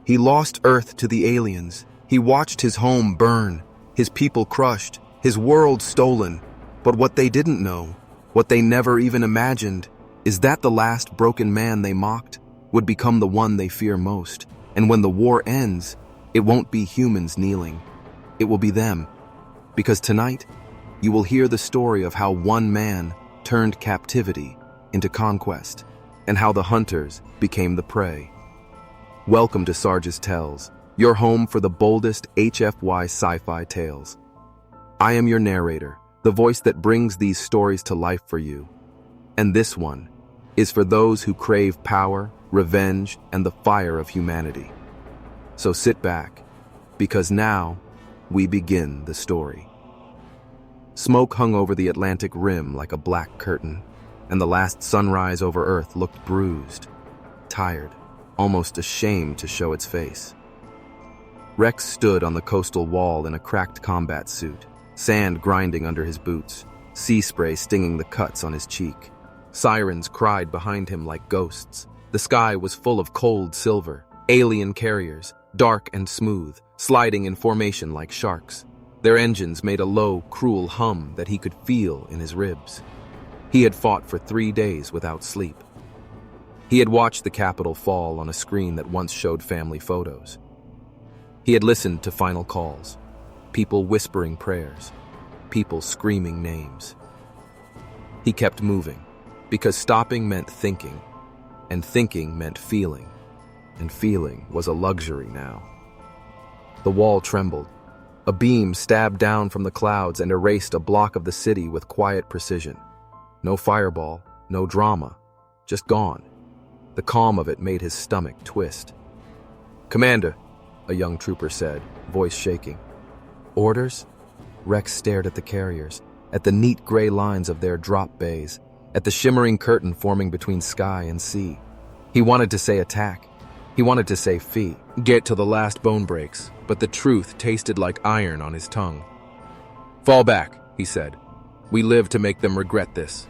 He lost Earth to the aliens. He watched his home burn, his people crushed, his world stolen. But what they didn't know, what they never even imagined, is that the last broken man they mocked would become the one they fear most. And when the war ends, it won't be humans kneeling. It will be them. Because tonight, you will hear the story of how one man turned captivity into conquest, and how the hunters became the prey. Welcome to Sarge's Tales, your home for the boldest HFY sci-fi tales. I am your narrator, the voice that brings these stories to life for you. And this one is for those who crave power, revenge, and the fire of humanity. So sit back, because now we begin the story. Smoke hung over the Atlantic rim like a black curtain, and the last sunrise over Earth looked bruised, tired, almost ashamed to show its face. Rex stood on the coastal wall in a cracked combat suit, sand grinding under his boots, sea spray stinging the cuts on his cheek. Sirens cried behind him like ghosts. The sky was full of cold silver, alien carriers, dark and smooth, sliding in formation like sharks. Their engines made a low, cruel hum that he could feel in his ribs. He had fought for 3 days without sleep. He had watched the capital fall on a screen that once showed family photos. He had listened to final calls, people whispering prayers, people screaming names. He kept moving, because stopping meant thinking, and thinking meant feeling, and feeling was a luxury now. The wall trembled. A beam stabbed down from the clouds and erased a block of the city with quiet precision. No fireball, no drama, just gone. The calm of it made his stomach twist. "Commander," a young trooper said, voice shaking. "Orders?" Rex stared at the carriers, at the neat gray lines of their drop bays, at the shimmering curtain forming between sky and sea. He wanted to say attack. He wanted to say fee, get till the last bone breaks, but the truth tasted like iron on his tongue. "Fall back," he said. "We live to make them regret this."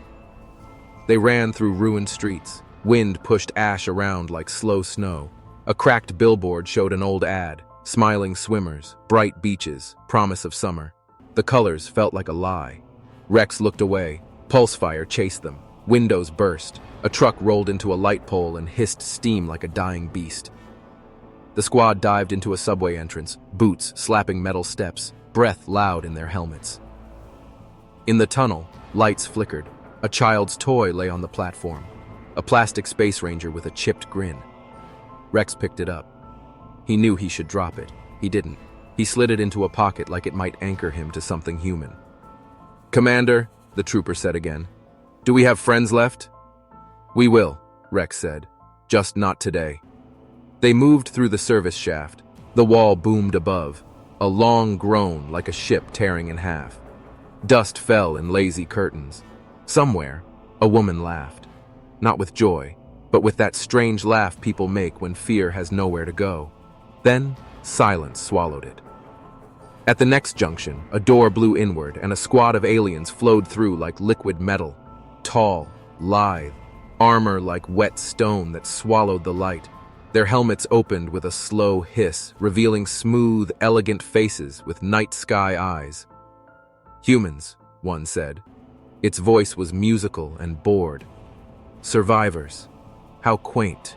They ran through ruined streets. Wind pushed ash around like slow snow. A cracked billboard showed an old ad, smiling swimmers, bright beaches, promise of summer. The colors felt like a lie. Rex looked away. Pulse fire chased them. Windows burst. A truck rolled into a light pole and hissed steam like a dying beast. The squad dived into a subway entrance, boots slapping metal steps, breath loud in their helmets. In the tunnel, lights flickered. A child's toy lay on the platform. A plastic space ranger with a chipped grin. Rex picked it up. He knew he should drop it. He didn't. He slid it into a pocket like it might anchor him to something human. "Commander," the trooper said again, "do we have friends left?" "We will," Rex said. "Just not today." They moved through the service shaft. The wall boomed above, a long groan like a ship tearing in half. Dust fell in lazy curtains. Somewhere, a woman laughed. Not with joy, but with that strange laugh people make when fear has nowhere to go. Then, silence swallowed it. At the next junction, a door blew inward and a squad of aliens flowed through like liquid metal. Tall, lithe, armor like wet stone that swallowed the light. Their helmets opened with a slow hiss, revealing smooth, elegant faces with night sky eyes. "Humans," one said. Its voice was musical and bored. "Survivors. How quaint."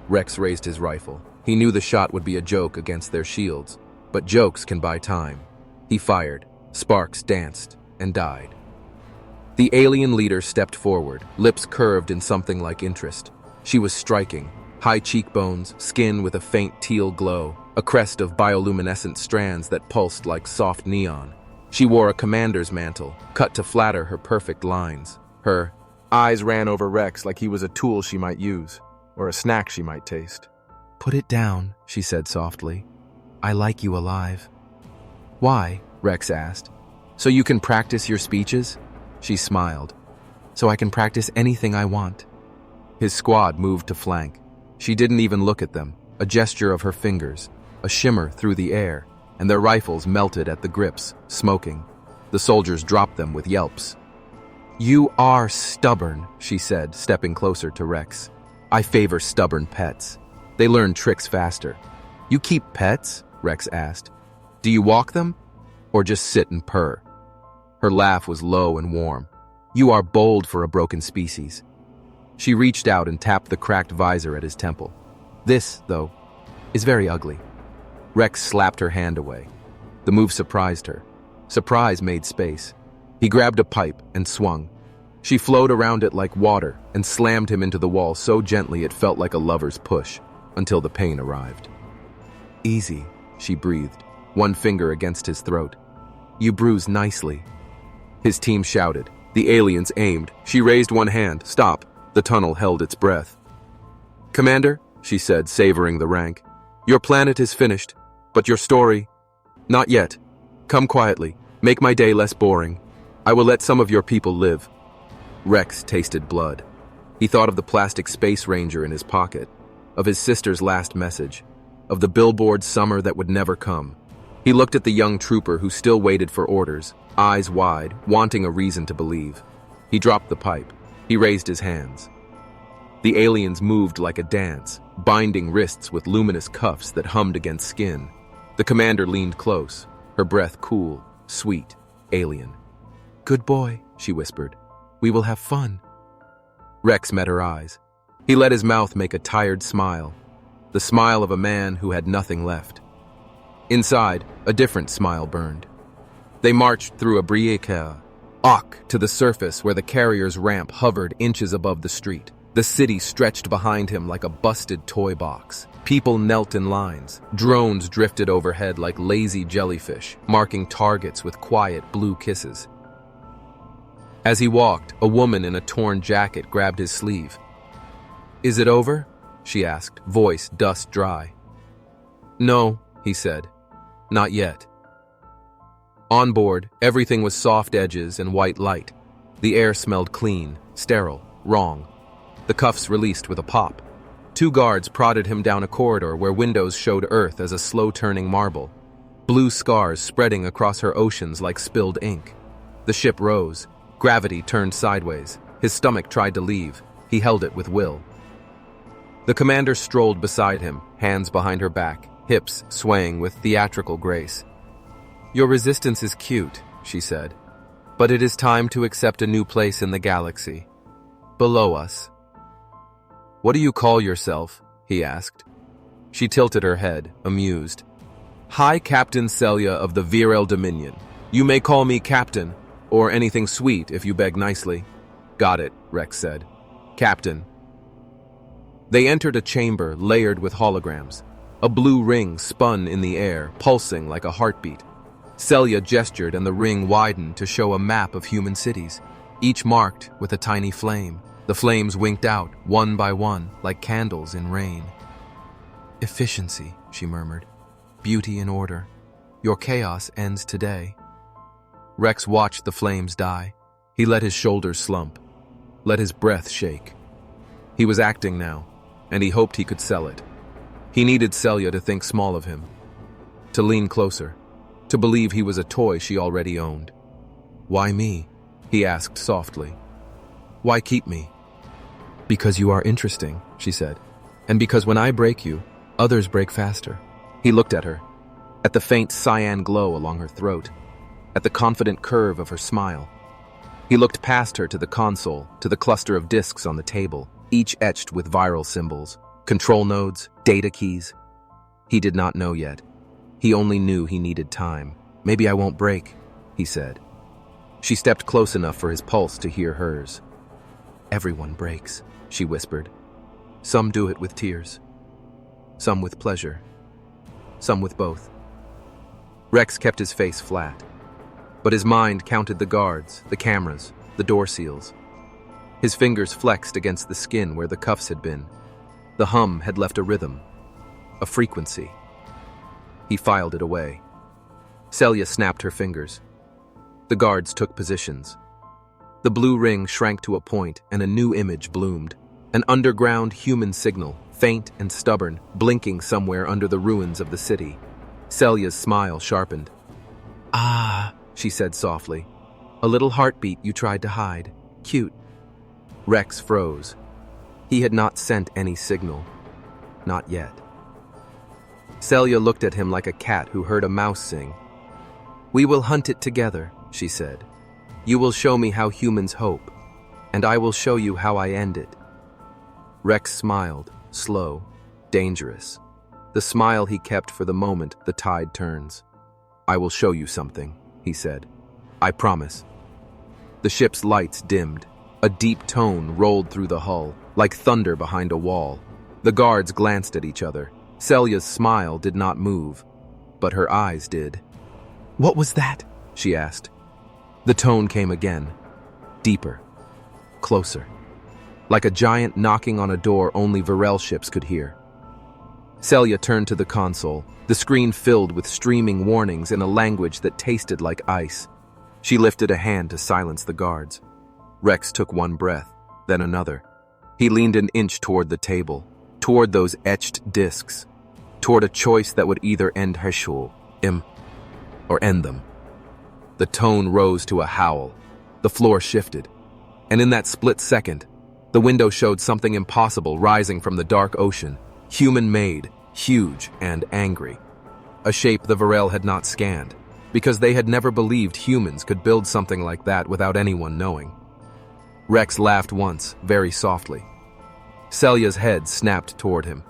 Rex raised his rifle. He knew the shot would be a joke against their shields, but jokes can buy time. He fired. Sparks danced and died. The alien leader stepped forward, lips curved in something like interest. She was striking. High cheekbones, skin with a faint teal glow, a crest of bioluminescent strands that pulsed like soft neon. She wore a commander's mantle, cut to flatter her perfect lines. Her eyes ran over Rex like he was a tool she might use, or a snack she might taste. "Put it down," she said softly. "I like you alive." "Why?" Rex asked. "So you can practice your speeches?" She smiled. "So I can practice anything I want." His squad moved to flank. She didn't even look at them, a gesture of her fingers, a shimmer through the air, and their rifles melted at the grips, smoking. The soldiers dropped them with yelps. "You are stubborn," she said, stepping closer to Rex. "I favor stubborn pets." They learn tricks faster. You keep pets? Rex asked. Do you walk them? Or just sit and purr? Her laugh was low and warm. You are bold for a broken species. She reached out and tapped the cracked visor at his temple. This, though, is very ugly. Rex slapped her hand away. The move surprised her. Surprise made space. He grabbed a pipe and swung. She flowed around it like water and slammed him into the wall so gently it felt like a lover's push, until the pain arrived. Easy, she breathed, one finger against his throat. You bruise nicely. His team shouted. The aliens aimed. She raised one hand. Stop. The tunnel held its breath. Commander, she said, savoring the rank, your planet is finished, but your story, not yet. Come quietly. Make my day less boring. I will let some of your people live. Rex tasted blood. He thought of the plastic space ranger in his pocket, of his sister's last message, of the billboard summer that would never come. He looked at the young trooper who still waited for orders, eyes wide, wanting a reason to believe. He dropped the pipe. He raised his hands. The aliens moved like a dance, binding wrists with luminous cuffs that hummed against skin. The commander leaned close, her breath cool, sweet, alien. Good boy, she whispered. We will have fun. Rex met her eyes. He let his mouth make a tired smile, the smile of a man who had nothing left. Inside, a different smile burned. They marched through a briquet, to the surface where the carrier's ramp hovered inches above the street. The city stretched behind him like a busted toy box. People knelt in lines. Drones drifted overhead like lazy jellyfish, marking targets with quiet blue kisses. As he walked, a woman in a torn jacket grabbed his sleeve. Is it over? She asked, voice dust dry. No, he said. Not yet. On board, everything was soft edges and white light. The air smelled clean, sterile, wrong. The cuffs released with a pop. 2 guards prodded him down a corridor where windows showed Earth as a slow-turning marble, blue scars spreading across her oceans like spilled ink. The ship rose. Gravity turned sideways. His stomach tried to leave. He held it with will. The commander strolled beside him, hands behind her back, hips swaying with theatrical grace. Your resistance is cute, she said, but it is time to accept a new place in the galaxy. Below us. What do you call yourself? He asked. She tilted her head, amused. Hi, Captain Selya of the Virile Dominion. You may call me Captain, or anything sweet if you beg nicely. Got it, Rex said. Captain. They entered a chamber layered with holograms. A blue ring spun in the air, pulsing like a heartbeat. Selya gestured and the ring widened to show a map of human cities, each marked with a tiny flame. The flames winked out, one by one, like candles in rain. Efficiency, she murmured. Beauty and order. Your chaos ends today. Rex watched the flames die. He let his shoulders slump, let his breath shake. He was acting now, and he hoped he could sell it. He needed Selya to think small of him, to lean closer, to believe he was a toy she already owned. Why me? He asked softly. Why keep me? Because you are interesting, she said, and because when I break you, others break faster. He looked at her, at the faint cyan glow along her throat, at the confident curve of her smile. He looked past her to the console, to the cluster of discs on the table, each etched with viral symbols, control nodes, data keys. He did not know yet. He only knew he needed time. Maybe I won't break, he said. She stepped close enough for his pulse to hear hers. Everyone breaks, she whispered. Some do it with tears. Some with pleasure. Some with both. Rex kept his face flat, but his mind counted the guards, the cameras, the door seals. His fingers flexed against the skin where the cuffs had been. The hum had left a rhythm, a frequency. He filed it away. Selya snapped her fingers. The guards took positions. The blue ring shrank to a point and a new image bloomed. An underground human signal, faint and stubborn, blinking somewhere under the ruins of the city. Selya's smile sharpened. Ah, she said softly. A little heartbeat you tried to hide. Cute. Rex froze. He had not sent any signal. Not yet. Selya looked at him like a cat who heard a mouse sing. "We will hunt it together," she said. "You will show me how humans hope, and I will show you how I end it." Rex smiled, slow, dangerous. The smile he kept for the moment the tide turns. "I will show you something," he said. "I promise." The ship's lights dimmed. A deep tone rolled through the hull, like thunder behind a wall. The guards glanced at each other. Selya's smile did not move, but her eyes did. "What was that?" she asked. The tone came again, deeper, closer, like a giant knocking on a door only Varel ships could hear. Selya turned to the console, the screen filled with streaming warnings in a language that tasted like ice. She lifted a hand to silence the guards. Rex took one breath, then another. He leaned an inch toward the table, toward those etched discs, toward a choice that would either end HFY, or end them. The tone rose to a howl. The floor shifted. And in that split second, the window showed something impossible rising from the dark ocean, human-made, huge and angry. A shape the Varel had not scanned, because they had never believed humans could build something like that without anyone knowing. Rex laughed once, very softly. Selya's head snapped toward him.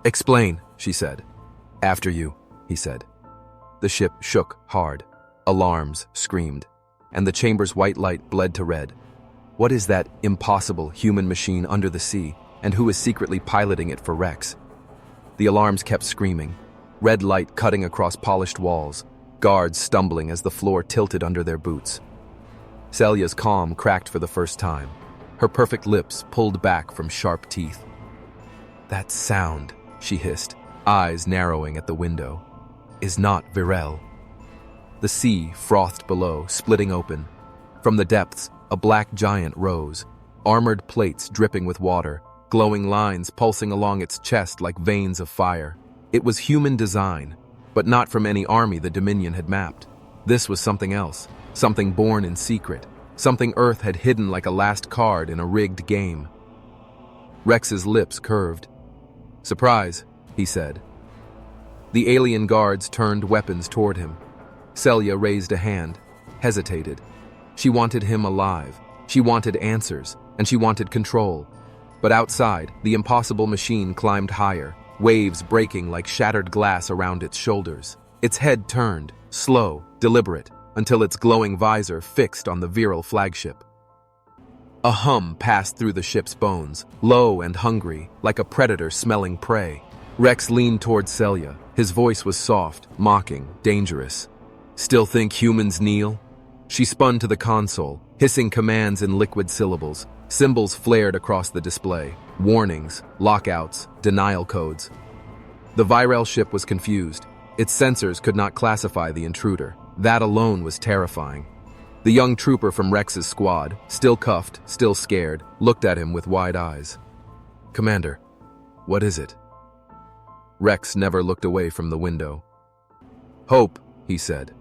"Explain," she said. "After you," he said. The ship shook hard. Alarms screamed, and the chamber's white light bled to red. What is that impossible human machine under the sea, and who is secretly piloting it for Rex? The alarms kept screaming, red light cutting across polished walls, guards stumbling as the floor tilted under their boots. Selya's calm cracked for the first time, her perfect lips pulled back from sharp teeth. "That sound," she hissed, eyes narrowing at the window, "is not Varel." The sea frothed below, splitting open. From the depths, a black giant rose, armored plates dripping with water, glowing lines pulsing along its chest like veins of fire. It was human design, but not from any army the Dominion had mapped. This was something else, something born in secret, something Earth had hidden like a last card in a rigged game. Rex's lips curved. "Surprise," he said. The alien guards turned weapons toward him. Selya raised a hand, hesitated. She wanted him alive. She wanted answers, and she wanted control. But outside, the impossible machine climbed higher, waves breaking like shattered glass around its shoulders. Its head turned, slow, deliberate, until its glowing visor fixed on the virile flagship. A hum passed through the ship's bones, low and hungry, like a predator smelling prey. Rex leaned toward Selya. His voice was soft, mocking, dangerous. "Still think humans kneel?" She spun to the console, hissing commands in liquid syllables. Symbols flared across the display. Warnings, lockouts, denial codes. The Virel ship was confused. Its sensors could not classify the intruder. That alone was terrifying. The young trooper from Rex's squad, still cuffed, still scared, looked at him with wide eyes. "Commander, what is it?" Rex never looked away from the window. "Hope," he said.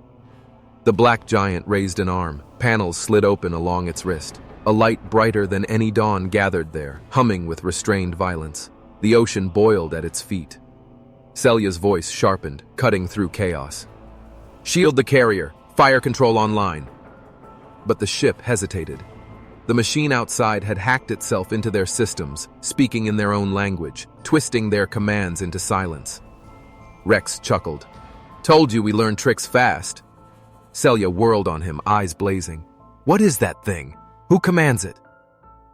The black giant raised an arm. Panels slid open along its wrist. A light brighter than any dawn gathered there, humming with restrained violence. The ocean boiled at its feet. Selya's voice sharpened, cutting through chaos. "Shield the carrier! Fire control online!" But the ship hesitated. The machine outside had hacked itself into their systems, speaking in their own language, twisting their commands into silence. Rex chuckled. "Told you we learn tricks fast." Selya whirled on him, eyes blazing. "What is that thing? Who commands it?"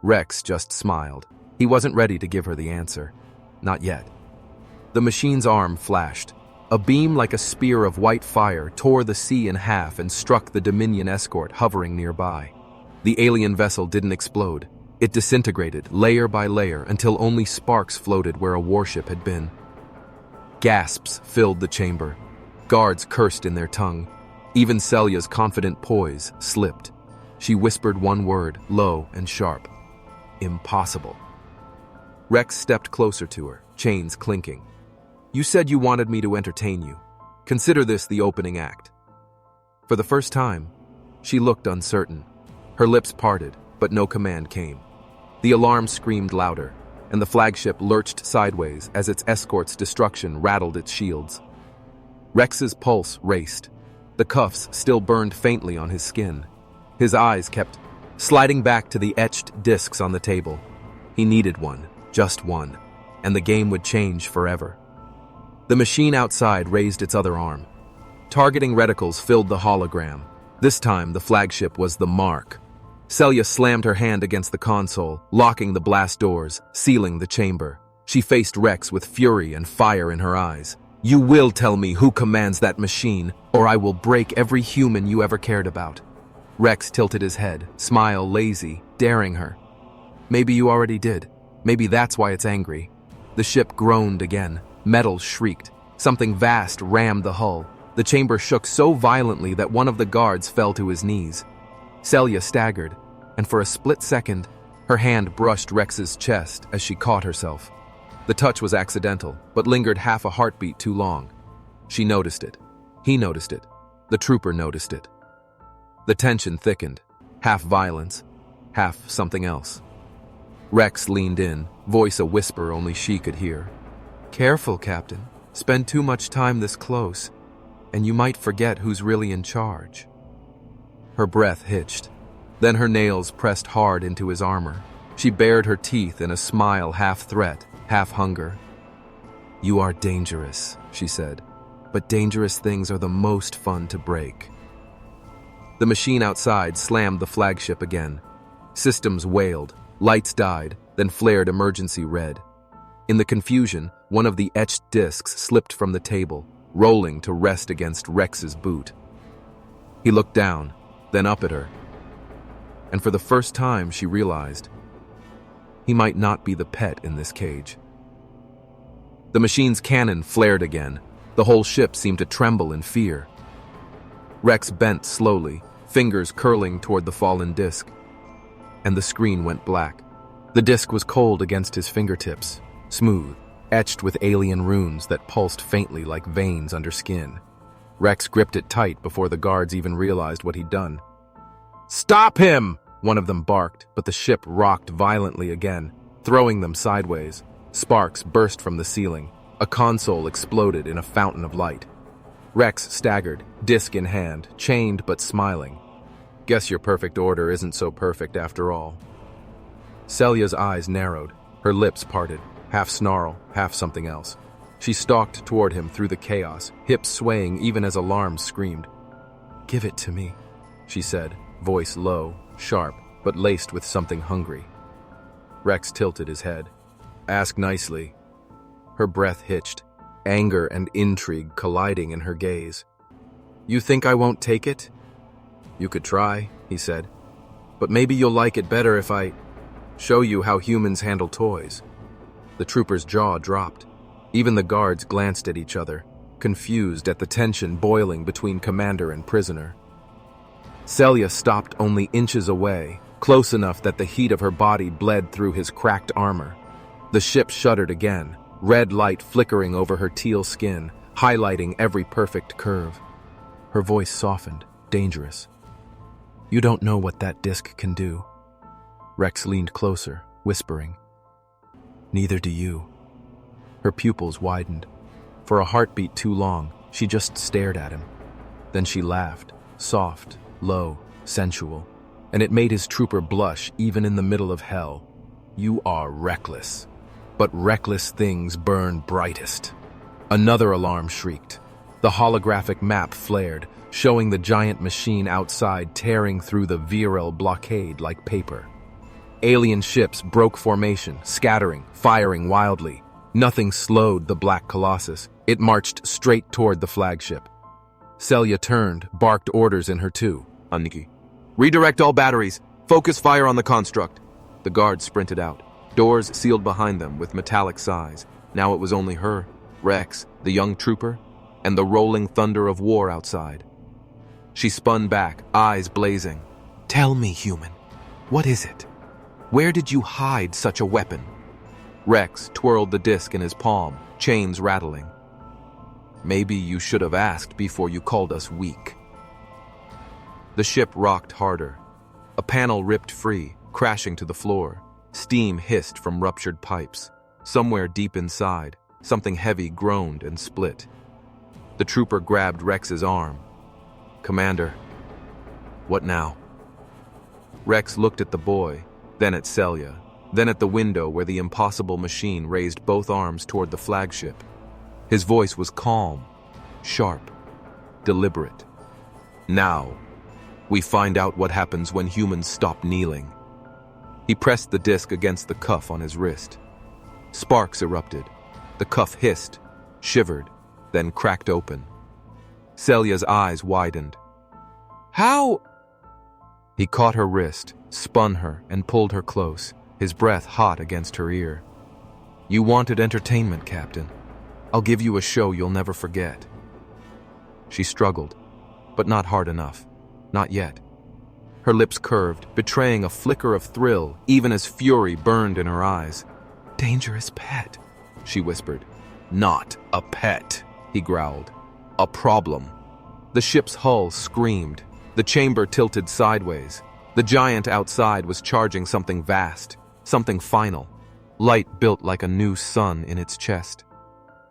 Rex just smiled. He wasn't ready to give her the answer. Not yet. The machine's arm flashed. A beam like a spear of white fire tore the sea in half and struck the Dominion escort hovering nearby. The alien vessel didn't explode. It disintegrated, layer by layer, until only sparks floated where a warship had been. Gasps filled the chamber. Guards cursed in their tongue. Even Selya's confident poise slipped. She whispered one word, low and sharp. "Impossible." Rex stepped closer to her, chains clinking. "You said you wanted me to entertain you. Consider this the opening act." For the first time, she looked uncertain. Her lips parted, but no command came. The alarm screamed louder. and the flagship lurched sideways as its escort's destruction rattled its shields. Rex's pulse raced. The cuffs still burned faintly on his skin. His eyes kept sliding back to the etched discs on the table. He needed one, just one, and the game would change forever. The machine outside raised its other arm. Targeting reticles filled the hologram. This time, the flagship was the mark. Selya slammed her hand against the console, locking the blast doors, sealing the chamber. She faced Rex with fury and fire in her eyes. "You will tell me who commands that machine, or I will break every human you ever cared about." Rex tilted his head, smile lazy, daring her. "Maybe you already did. Maybe that's why it's angry." The ship groaned again. Metal shrieked. Something vast rammed the hull. The chamber shook so violently that one of the guards fell to his knees. Selya staggered, and for a split second, her hand brushed Rex's chest as she caught herself. The touch was accidental, but lingered half a heartbeat too long. She noticed it. He noticed it. The trooper noticed it. The tension thickened, half violence, half something else. Rex leaned in, voice a whisper only she could hear. "Careful, Captain. Spend too much time this close, and you might forget who's really in charge." Her breath hitched. Then her nails pressed hard into his armor. She bared her teeth in a smile half threat, half hunger. "You are dangerous," she said, "but dangerous things are the most fun to break." The machine outside slammed the flagship again. Systems wailed, lights died, then flared emergency red. In the confusion, one of the etched discs slipped from the table, rolling to rest against Rex's boot. He looked down, then up at her. And for the first time, she realized he might not be the pet in this cage. The machine's cannon flared again. The whole ship seemed to tremble in fear. Rex bent slowly, fingers curling toward the fallen disc, and the screen went black. The disc was cold against his fingertips, smooth, etched with alien runes that pulsed faintly like veins under skin. Rex gripped it tight before the guards even realized what he'd done. "Stop him!" one of them barked, but the ship rocked violently again, throwing them sideways. Sparks burst from the ceiling. A console exploded in a fountain of light. Rex staggered, disc in hand, chained but smiling. "Guess your perfect order isn't so perfect after all." Selya's eyes narrowed, her lips parted, half snarl, half something else. She stalked toward him through the chaos, hips swaying even as alarms screamed. "Give it to me," she said, voice low, sharp, but laced with something hungry. Rex tilted his head. "Ask nicely." Her breath hitched, anger and intrigue colliding in her gaze. "You think I won't take it?" "You could try," he said. "But maybe you'll like it better if I show you how humans handle toys." The trooper's jaw dropped. Even the guards glanced at each other, confused at the tension boiling between commander and prisoner. Selya stopped only inches away, close enough that the heat of her body bled through his cracked armor. The ship shuddered again, red light flickering over her teal skin, highlighting every perfect curve. Her voice softened, dangerous. "You don't know what that disc can do." Rex leaned closer, whispering. "Neither do you." Her pupils widened. For a heartbeat too long, she just stared at him. Then she laughed, soft, low, sensual, and it made his trooper blush even in the middle of hell. "You are reckless. But reckless things burn brightest." Another alarm shrieked. The holographic map flared, showing the giant machine outside tearing through the VRL blockade like paper. Alien ships broke formation, scattering, firing wildly. Nothing slowed the Black Colossus. It marched straight toward the flagship. Selya turned, barked orders in her too. "Aniki. Redirect all batteries. Focus fire on the construct." The guards sprinted out. Doors sealed behind them with metallic sighs. Now it was only her, Rex, the young trooper, and the rolling thunder of war outside. She spun back, eyes blazing. "Tell me, human, what is it? Where did you hide such a weapon?" Rex twirled the disc in his palm, chains rattling. "Maybe you should have asked before you called us weak." The ship rocked harder. A panel ripped free, crashing to the floor. Steam hissed from ruptured pipes. Somewhere deep inside, something heavy groaned and split. The trooper grabbed Rex's arm. "Commander." "What now?" Rex looked at the boy, then at Selya, then at the window where the impossible machine raised both arms toward the flagship. His voice was calm, sharp, deliberate. "Now, we find out what happens when humans stop kneeling." He pressed the disc against the cuff on his wrist. Sparks erupted. The cuff hissed, shivered, then cracked open. Selya's eyes widened. "How?" He caught her wrist, spun her, and pulled her close, his breath hot against her ear. "You wanted entertainment, Captain. I'll give you a show you'll never forget." She struggled, but not hard enough. Not yet. Her lips curved, betraying a flicker of thrill, even as fury burned in her eyes. "Dangerous pet," she whispered. "Not a pet," he growled. "A problem." The ship's hull screamed. The chamber tilted sideways. The giant outside was charging something vast, something final. Light built like a new sun in its chest.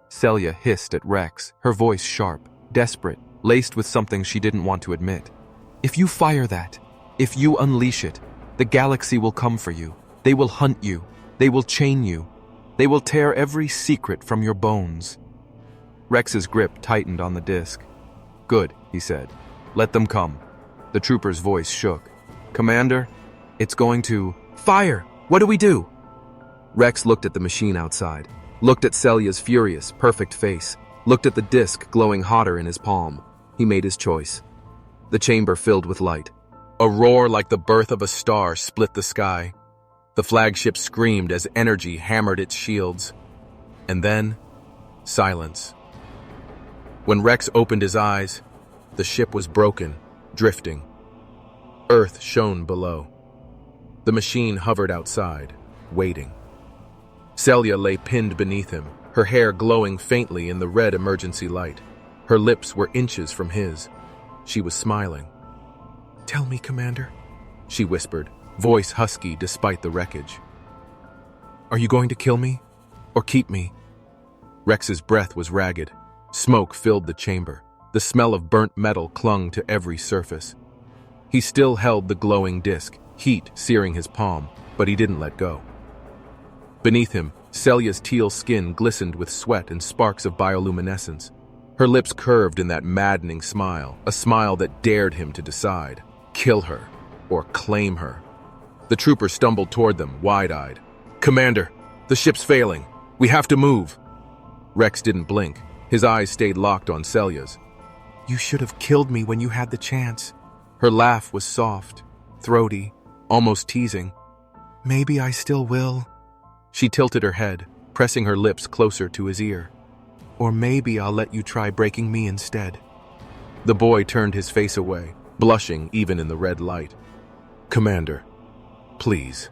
Selya hissed at Rex, her voice sharp, desperate, laced with something she didn't want to admit. "If you fire that, if you unleash it, the galaxy will come for you. They will hunt you. They will chain you. They will tear every secret from your bones." Rex's grip tightened on the disc. "Good," he said. "Let them come." The trooper's voice shook. "Commander, it's going to—" "Fire! What do we do?" Rex looked at the machine outside, looked at Selya's furious, perfect face, looked at the disc glowing hotter in his palm. He made his choice. The chamber filled with light. A roar like the birth of a star split the sky. The flagship screamed as energy hammered its shields. And then, silence. When Rex opened his eyes, the ship was broken, drifting. Earth shone below. The machine hovered outside, waiting. Selya lay pinned beneath him, her hair glowing faintly in the red emergency light. Her lips were inches from his. She was smiling. "Tell me, Commander," she whispered, voice husky despite the wreckage. "Are you going to kill me, or keep me?" Rex's breath was ragged. Smoke filled the chamber. The smell of burnt metal clung to every surface. He still held the glowing disc, heat searing his palm, but he didn't let go. Beneath him, Selya's teal skin glistened with sweat and sparks of bioluminescence. Her lips curved in that maddening smile, a smile that dared him to decide. Kill her, or claim her. The trooper stumbled toward them, wide-eyed. "Commander, the ship's failing. We have to move." Rex didn't blink. His eyes stayed locked on Selya's. "You should have killed me when you had the chance." Her laugh was soft, throaty, almost teasing. "Maybe I still will." She tilted her head, pressing her lips closer to his ear. "Or maybe I'll let you try breaking me instead." The boy turned his face away, blushing even in the red light. "Commander, please."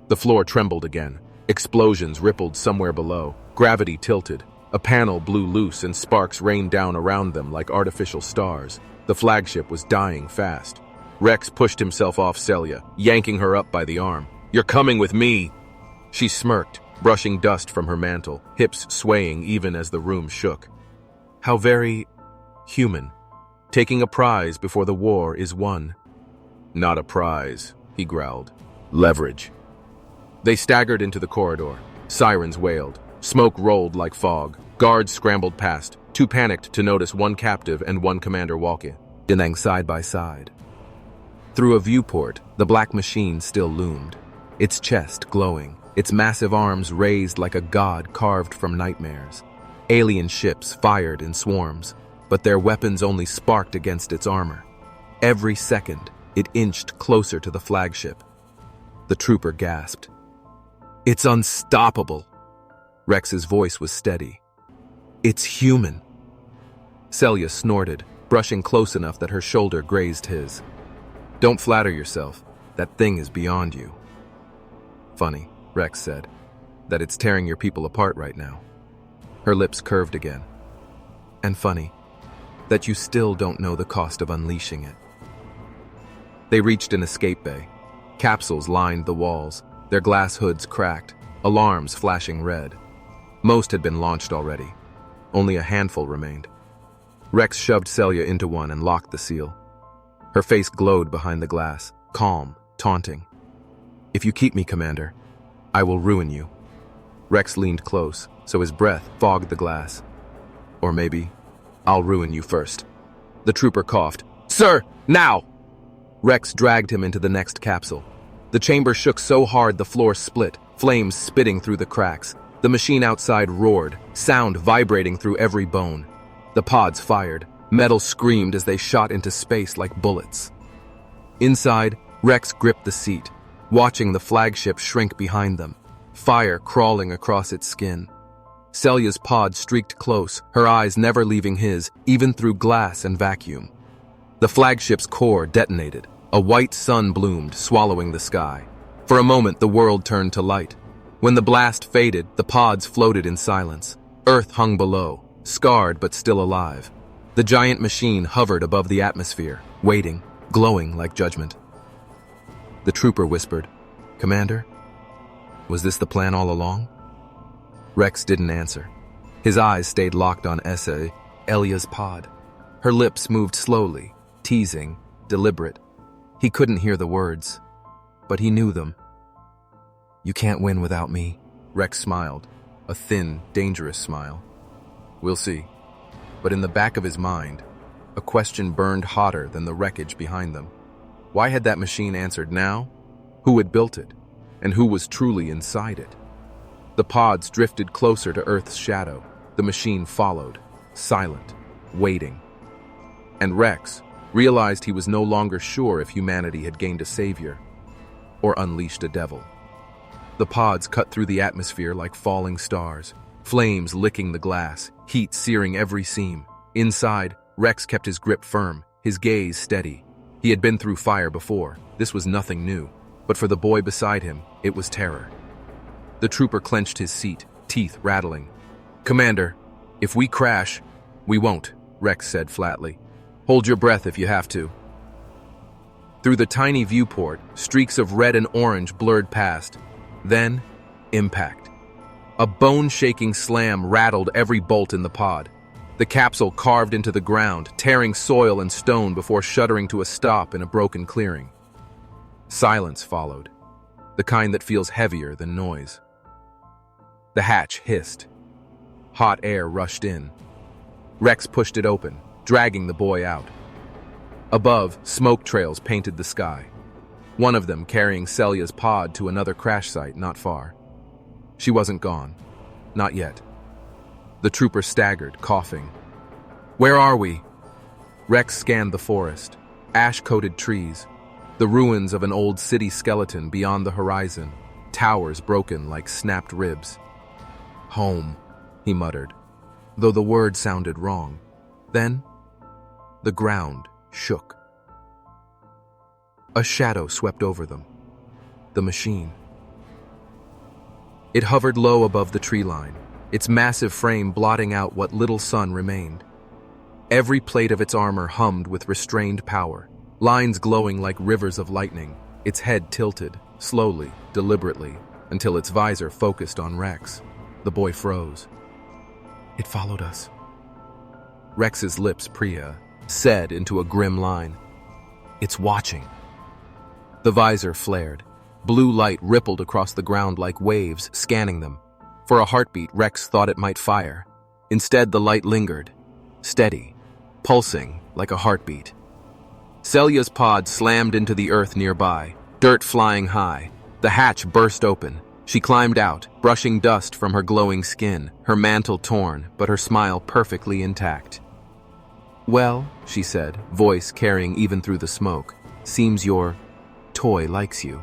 The floor trembled again. Explosions rippled somewhere below. Gravity tilted. A panel blew loose and sparks rained down around them like artificial stars. The flagship was dying fast. Rex pushed himself off Selya, yanking her up by the arm. "You're coming with me!" She smirked, brushing dust from her mantle, hips swaying even as the room shook. How very human. Taking a prize before the war is won. "Not a prize," he growled. "Leverage." They staggered into the corridor. Sirens wailed. Smoke rolled like fog. Guards scrambled past, too panicked to notice one captive and one commander walking side by side. Through a viewport, the black machine still loomed, its chest glowing, its massive arms raised like a god carved from nightmares. Alien ships fired in swarms, but their weapons only sparked against its armor. Every second, it inched closer to the flagship. The trooper gasped. "It's unstoppable." Rex's voice was steady. "It's human." Selya snorted, brushing close enough that her shoulder grazed his. "Don't flatter yourself. That thing is beyond you." "Funny," Rex said, "that it's tearing your people apart right now." Her lips curved again. "And funny, that you still don't know the cost of unleashing it." They reached an escape bay. Capsules lined the walls. their glass hoods cracked, alarms flashing red. Most had been launched already. Only a handful remained. Rex shoved Selya into one and locked the seal. Her face glowed behind the glass, calm, taunting. "If you keep me, Commander, I will ruin you." Rex leaned close, so his breath fogged the glass. "Or maybe, I'll ruin you first." The trooper coughed. "Sir, now!" Rex dragged him into the next capsule. The chamber shook so hard the floor split, flames spitting through the cracks. The machine outside roared, sound vibrating through every bone. The pods fired. Metal screamed as they shot into space like bullets. Inside, Rex gripped the seat, watching the flagship shrink behind them, fire crawling across its skin. Selya's pod streaked close, her eyes never leaving his, even through glass and vacuum. The flagship's core detonated. A white sun bloomed, swallowing the sky. For a moment, the world turned to light. When the blast faded, the pods floated in silence. Earth hung below, scarred but still alive. The giant machine hovered above the atmosphere, waiting, glowing like judgment. The trooper whispered, "Commander, was this the plan all along?" Rex didn't answer. His eyes stayed locked on Selya's pod. Her lips moved slowly, teasing, deliberate. He couldn't hear the words, but he knew them. "You can't win without me," Rex smiled, a thin, dangerous smile. "We'll see." But in the back of his mind, a question burned hotter than the wreckage behind them. Why had that machine answered now? Who had built it? And who was truly inside it? The pods drifted closer to Earth's shadow. The machine followed, silent, waiting. And Rex realized he was no longer sure if humanity had gained a savior or unleashed a devil. The pods cut through the atmosphere like falling stars, flames licking the glass, heat searing every seam. Inside, Rex kept his grip firm, his gaze steady. He had been through fire before. This was nothing new, but for the boy beside him, it was terror. The trooper clenched his seat, teeth rattling. "Commander, if we crash, we won't," Rex said flatly. "Hold your breath if you have to." Through the tiny viewport, streaks of red and orange blurred past. Then, impact. A bone-shaking slam rattled every bolt in the pod. The capsule carved into the ground, tearing soil and stone before shuddering to a stop in a broken clearing. Silence followed, the kind that feels heavier than noise. The hatch hissed. Hot air rushed in. Rex pushed it open, dragging the boy out. Above, smoke trails painted the sky. One of them carrying Selya's pod to another crash site not far. She wasn't gone. Not yet. The trooper staggered, coughing. "Where are we?" Rex scanned the forest. Ash-coated trees. The ruins of an old city skeleton beyond the horizon. Towers broken like snapped ribs. "Home," he muttered, though the word sounded wrong. Then, the ground shook. A shadow swept over them. The machine. It hovered low above the tree line, its massive frame blotting out what little sun remained. Every plate of its armor hummed with restrained power, lines glowing like rivers of lightning, its head tilted, slowly, deliberately, until its visor focused on Rex. The boy froze. "It followed us." Rex's lips said into a grim line. "It's watching." The visor flared. Blue light rippled across the ground like waves, scanning them. For a heartbeat, Rex thought it might fire. Instead, the light lingered, steady, pulsing like a heartbeat. Selya's pod slammed into the earth nearby, dirt flying high. The hatch burst open. She climbed out, brushing dust from her glowing skin, her mantle torn, but her smile perfectly intact. "Well," she said, voice carrying even through the smoke, "seems your toy likes you."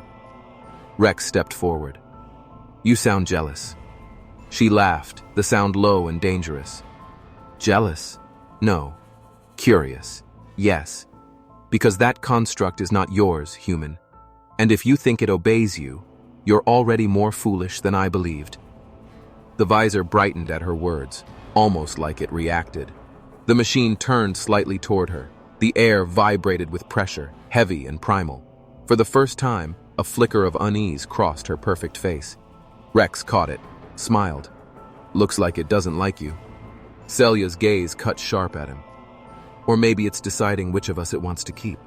Rex stepped forward. "You sound jealous." She laughed, the sound low and dangerous. "Jealous? No. Curious? Yes. Because that construct is not yours, human. And if you think it obeys you, you're already more foolish than I believed." The visor brightened at her words, almost like it reacted. The machine turned slightly toward her. The air vibrated with pressure, heavy and primal. For the first time, A flicker of unease crossed her perfect face. Rex caught it, smiled. Looks like it doesn't like you. Selya's gaze cut sharp at him. Or maybe it's deciding which of us it wants to keep.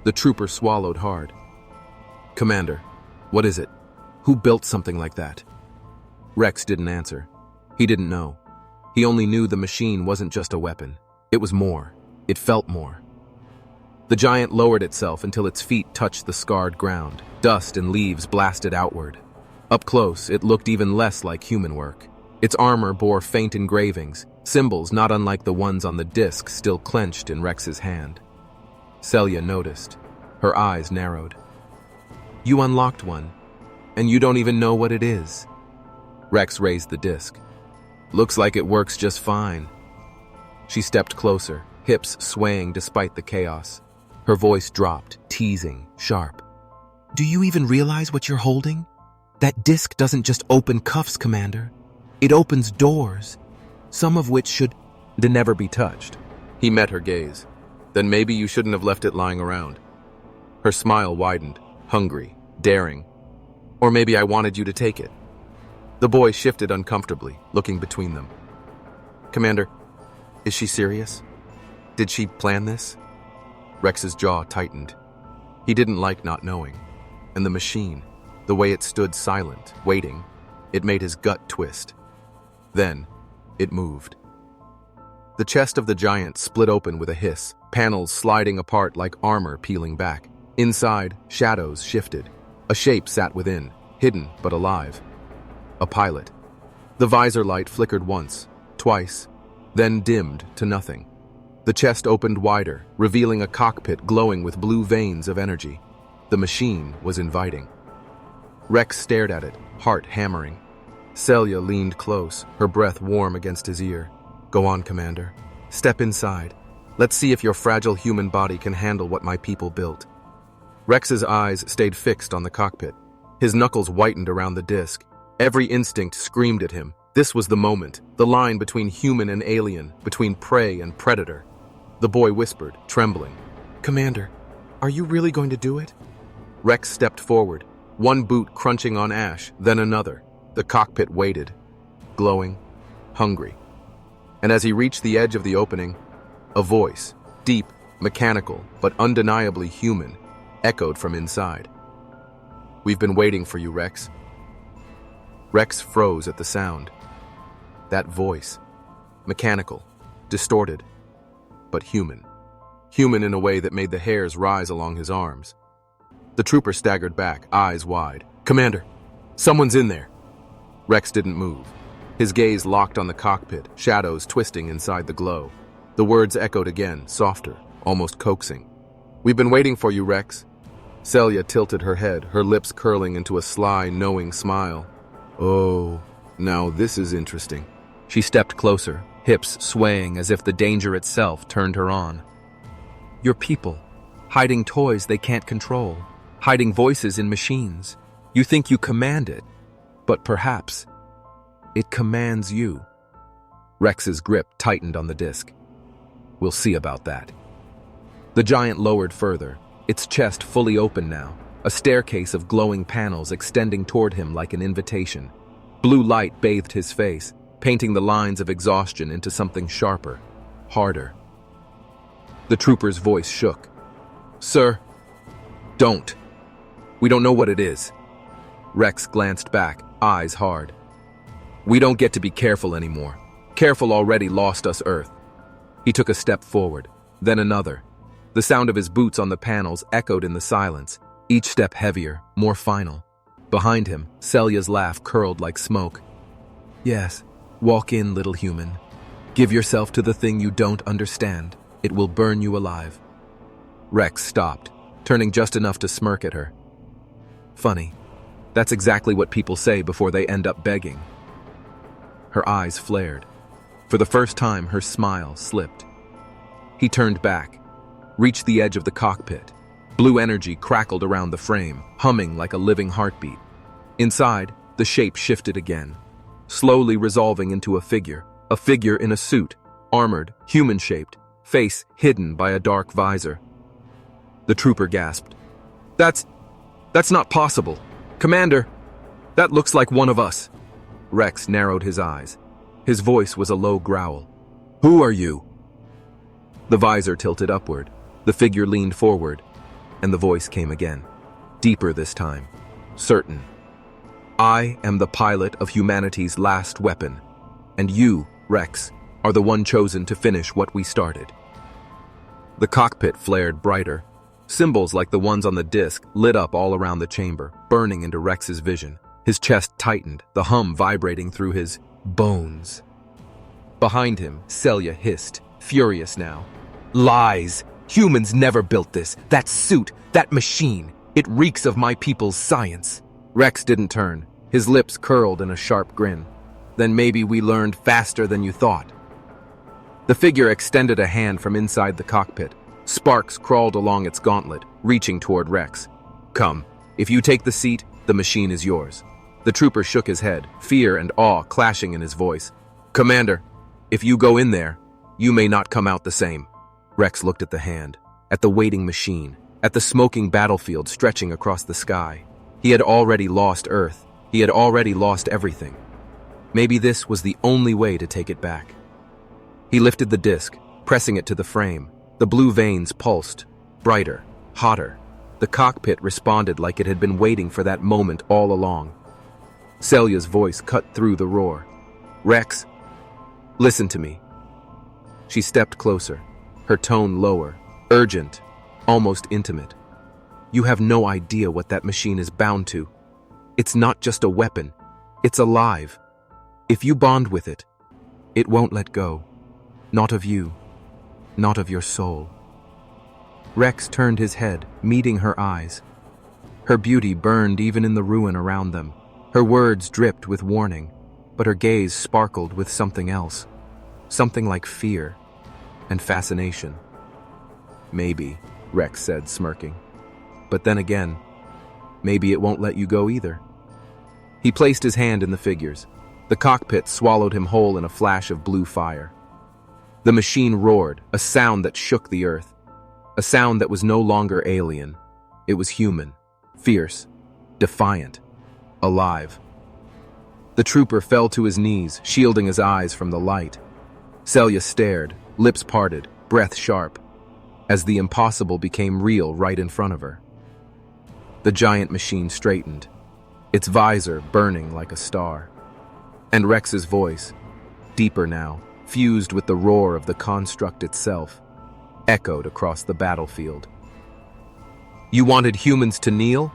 The trooper swallowed hard. Commander, what is it? Who built something like that? Rex didn't answer. He didn't know. He only knew the machine wasn't just a weapon. It was more. It felt more. The giant lowered itself until its feet touched the scarred ground. Dust and leaves blasted outward. Up close, it looked even less like human work. Its armor bore faint engravings, symbols not unlike the ones on the disc still clenched in Rex's hand. Selya noticed. Her eyes narrowed. You unlocked one, and you don't even know what it is. Rex raised the disc. Looks like it works just fine. She stepped closer, hips swaying despite the chaos. Her voice dropped, teasing, sharp. Do you even realize what you're holding? That disc doesn't just open cuffs, Commander. It opens doors, some of which should never be touched. He met her gaze. Then maybe you shouldn't have left it lying around. Her smile widened, hungry, daring. Or maybe I wanted you to take it. The boy shifted uncomfortably, looking between them. Commander, is she serious? Did she plan this? Rex's jaw tightened. He didn't like not knowing. And the machine, the way it stood silent, waiting, it made his gut twist. Then, it moved. The chest of the giant split open with a hiss, panels sliding apart like armor peeling back. Inside, shadows shifted. A shape sat within, hidden but alive. A pilot. The visor light flickered once, twice, then dimmed to nothing. The chest opened wider, revealing a cockpit glowing with blue veins of energy. The machine was inviting. Rex stared at it, heart hammering. Selya leaned close, her breath warm against his ear. Go on, Commander. Step inside. Let's see if your fragile human body can handle what my people built. Rex's eyes stayed fixed on the cockpit. His knuckles whitened around the disc. Every instinct screamed at him. This was the moment, the line between human and alien, between prey and predator. The boy whispered, trembling. Commander, are you really going to do it? Rex stepped forward, one boot crunching on ash, then another. The cockpit waited, glowing, hungry. And as he reached the edge of the opening, a voice, deep, mechanical, but undeniably human, echoed from inside. We've been waiting for you, Rex. Rex froze at the sound. That voice, mechanical, distorted, but human. Human in a way that made the hairs rise along his arms. The trooper staggered back, eyes wide. Commander, someone's in there. Rex didn't move. His gaze locked on the cockpit, shadows twisting inside the glow. The words echoed again, softer, almost coaxing. We've been waiting for you, Rex. Selya tilted her head, her lips curling into a sly, knowing smile. Oh, now this is interesting. She stepped closer, hips swaying as if the danger itself turned her on. Your people, hiding toys they can't control, hiding voices in machines. You think you command it, but perhaps it commands you. Rex's grip tightened on the disc. We'll see about that. The giant lowered further, its chest fully open now, a staircase of glowing panels extending toward him like an invitation. Blue light bathed his face, painting the lines of exhaustion into something sharper, harder. The trooper's voice shook. Sir, don't. We don't know what it is. Rex glanced back, eyes hard. We don't get to be careful anymore. Careful already lost us Earth. He took a step forward, then another. The sound of his boots on the panels echoed in the silence, each step heavier, more final. Behind him, Selya's laugh curled like smoke. Yes, walk in, little human. Give yourself to the thing you don't understand. It will burn you alive. Rex stopped, turning just enough to smirk at her. Funny. That's exactly what people say before they end up begging. Her eyes flared. For the first time, her smile slipped. He turned back, reached the edge of the cockpit. Blue energy crackled around the frame, humming like a living heartbeat. Inside, the shape shifted again, slowly resolving into a figure in a suit, armored, human-shaped, face hidden by a dark visor. The trooper gasped. That's... That's not possible. Commander, that looks like one of us. Rex narrowed his eyes. His voice was a low growl. Who are you? The visor tilted upward. The figure leaned forward, and the voice came again. Deeper this time. Certain. I am the pilot of humanity's last weapon, and you, Rex, are the one chosen to finish what we started. The cockpit flared brighter. Symbols like the ones on the disc lit up all around the chamber, burning into Rex's vision. His chest tightened, the hum vibrating through his bones. Behind him, Selya hissed, furious now. Lies! Humans never built this. That suit, that machine. It reeks of my people's science. Rex didn't turn. His lips curled in a sharp grin. Then maybe we learned faster than you thought. The figure extended a hand from inside the cockpit. Sparks crawled along its gauntlet, reaching toward Rex. Come, if you take the seat, the machine is yours. The trooper shook his head, fear and awe clashing in his voice. Commander, if you go in there, you may not come out the same. Rex looked at the hand, at the waiting machine, at the smoking battlefield stretching across the sky. He had already lost Earth. He had already lost everything. Maybe this was the only way to take it back. He lifted the disc, pressing it to the frame. The blue veins pulsed, brighter, hotter. The cockpit responded like it had been waiting for that moment all along. Selya's voice cut through the roar. Rex, listen to me. She stepped closer, her tone lower, urgent, almost intimate. You have no idea what that machine is bound to. It's not just a weapon, it's alive. If you bond with it, it won't let go. Not of you, not of your soul. Rex turned his head, meeting her eyes. Her beauty burned even in the ruin around them. Her words dripped with warning, but her gaze sparkled with something else. Something like fear and fascination. Maybe, Rex said, smirking. But then again, maybe it won't let you go either. He placed his hand in the figure's. The cockpit swallowed him whole in a flash of blue fire. The machine roared, a sound that shook the earth. A sound that was no longer alien. It was human, fierce, defiant, alive. The trooper fell to his knees, shielding his eyes from the light. Selya stared, lips parted, breath sharp, as the impossible became real right in front of her. The giant machine straightened, its visor burning like a star. And Rex's voice, deeper now, fused with the roar of the construct itself, echoed across the battlefield. You wanted humans to kneel?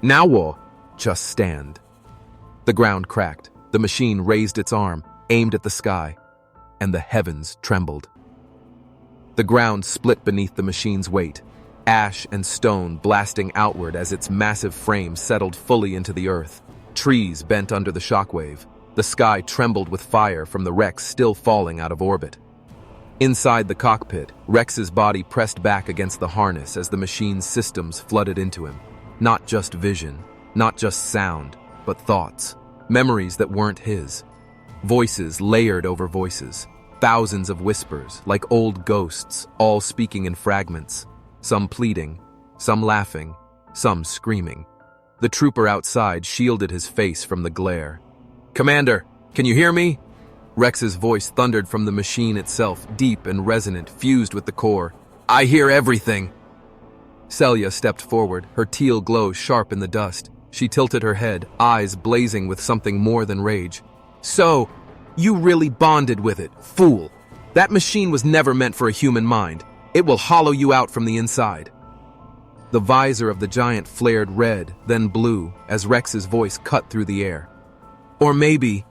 Now what? Just stand. The ground cracked, the machine raised its arm, aimed at the sky, and the heavens trembled. The ground split beneath the machine's weight, ash and stone blasting outward as its massive frame settled fully into the earth. Trees bent under the shockwave. The sky trembled with fire from the Rex still falling out of orbit. Inside the cockpit, Rex's body pressed back against the harness as the machine's systems flooded into him. Not just vision, not just sound, but thoughts. Memories that weren't his. Voices layered over voices. Thousands of whispers, like old ghosts, all speaking in fragments. Some pleading, some laughing, some screaming. The trooper outside shielded his face from the glare. Commander, can you hear me? Rex's voice thundered from the machine itself, deep and resonant, fused with the core. I hear everything. Selya stepped forward, her teal glow sharp in the dust. She tilted her head, eyes blazing with something more than rage. So, you really bonded with it, fool. That machine was never meant for a human mind. It will hollow you out from the inside. The visor of the giant flared red, then blue, as Rex's voice cut through the air. Or maybe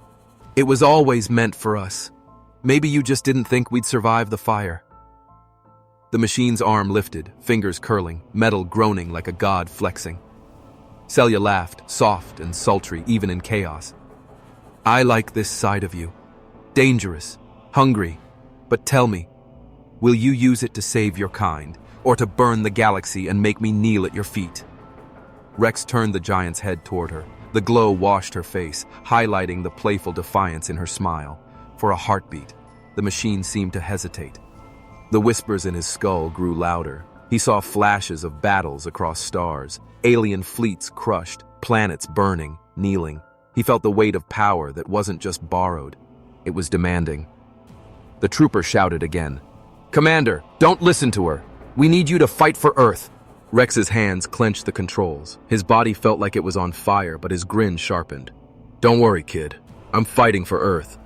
it was always meant for us. Maybe you just didn't think we'd survive the fire. The machine's arm lifted, fingers curling, metal groaning like a god flexing. Selya laughed, soft and sultry, even in chaos. I like this side of you. Dangerous, hungry, but tell me, will you use it to save your kind, or to burn the galaxy and make me kneel at your feet? Rex turned the giant's head toward her. The glow washed her face, highlighting the playful defiance in her smile. For a heartbeat, the machine seemed to hesitate. The whispers in his skull grew louder. He saw flashes of battles across stars, alien fleets crushed, planets burning, kneeling. He felt the weight of power that wasn't just borrowed, it was demanding. The trooper shouted again. "Commander, don't listen to her. We need you to fight for Earth." Rex's hands clenched the controls. His body felt like it was on fire, but his grin sharpened. "Don't worry, kid. I'm fighting for Earth."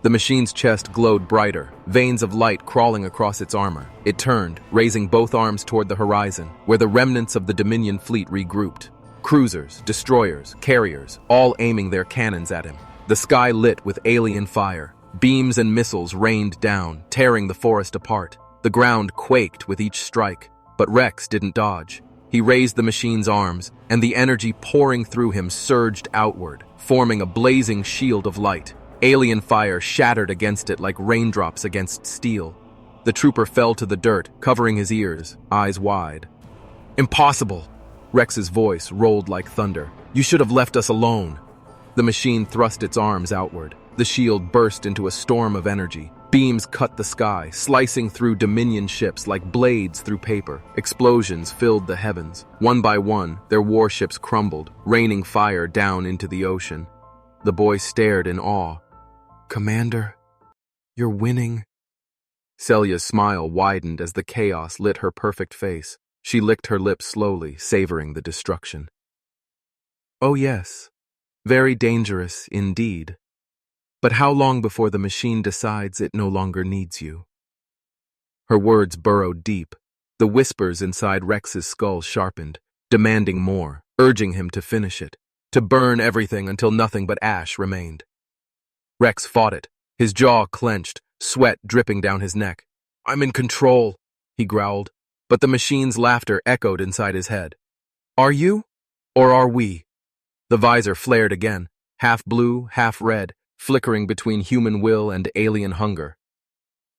The machine's chest glowed brighter, veins of light crawling across its armor. It turned, raising both arms toward the horizon, where the remnants of the Dominion fleet regrouped. Cruisers, destroyers, carriers, all aiming their cannons at him. The sky lit with alien fire. Beams and missiles rained down, tearing the forest apart. The ground quaked with each strike, but Rex didn't dodge. He raised the machine's arms, and the energy pouring through him surged outward, forming a blazing shield of light. Alien fire shattered against it like raindrops against steel. The trooper fell to the dirt, covering his ears, eyes wide. "Impossible!" Rex's voice rolled like thunder. "You should have left us alone." The machine thrust its arms outward. The shield burst into a storm of energy. Beams cut the sky, slicing through Dominion ships like blades through paper. Explosions filled the heavens. One by one, their warships crumbled, raining fire down into the ocean. The boy stared in awe. "Commander, you're winning." Selya's smile widened as the chaos lit her perfect face. She licked her lips slowly, savoring the destruction. "Oh yes, very dangerous indeed. But how long before the machine decides it no longer needs you?" Her words burrowed deep. The whispers inside Rex's skull sharpened, demanding more, urging him to finish it, to burn everything until nothing but ash remained. Rex fought it, his jaw clenched, sweat dripping down his neck. "I'm in control," he growled, but the machine's laughter echoed inside his head. "Are you? Or are we?" The visor flared again, half blue, half red, flickering between human will and alien hunger.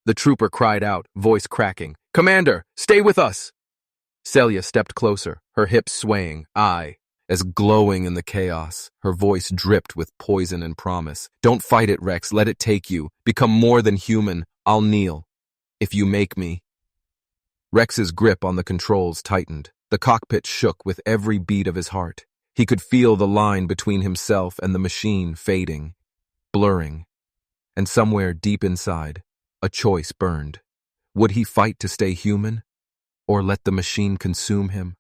The trooper cried out, voice cracking, "Commander, stay with us!" Selya stepped closer, her hips swaying, eye as glowing in the chaos. Her voice dripped with poison and promise. "Don't fight it, Rex. Let it take you. Become more than human. I'll kneel. If you make me." Rex's grip on the controls tightened. The cockpit shook with every beat of his heart. He could feel the line between himself and the machine fading, blurring. And somewhere deep inside, a choice burned. Would he fight to stay human? Or let the machine consume him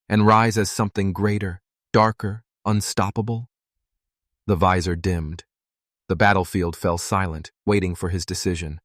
and rise as something greater, darker, unstoppable? The visor dimmed. The battlefield fell silent, waiting for his decision.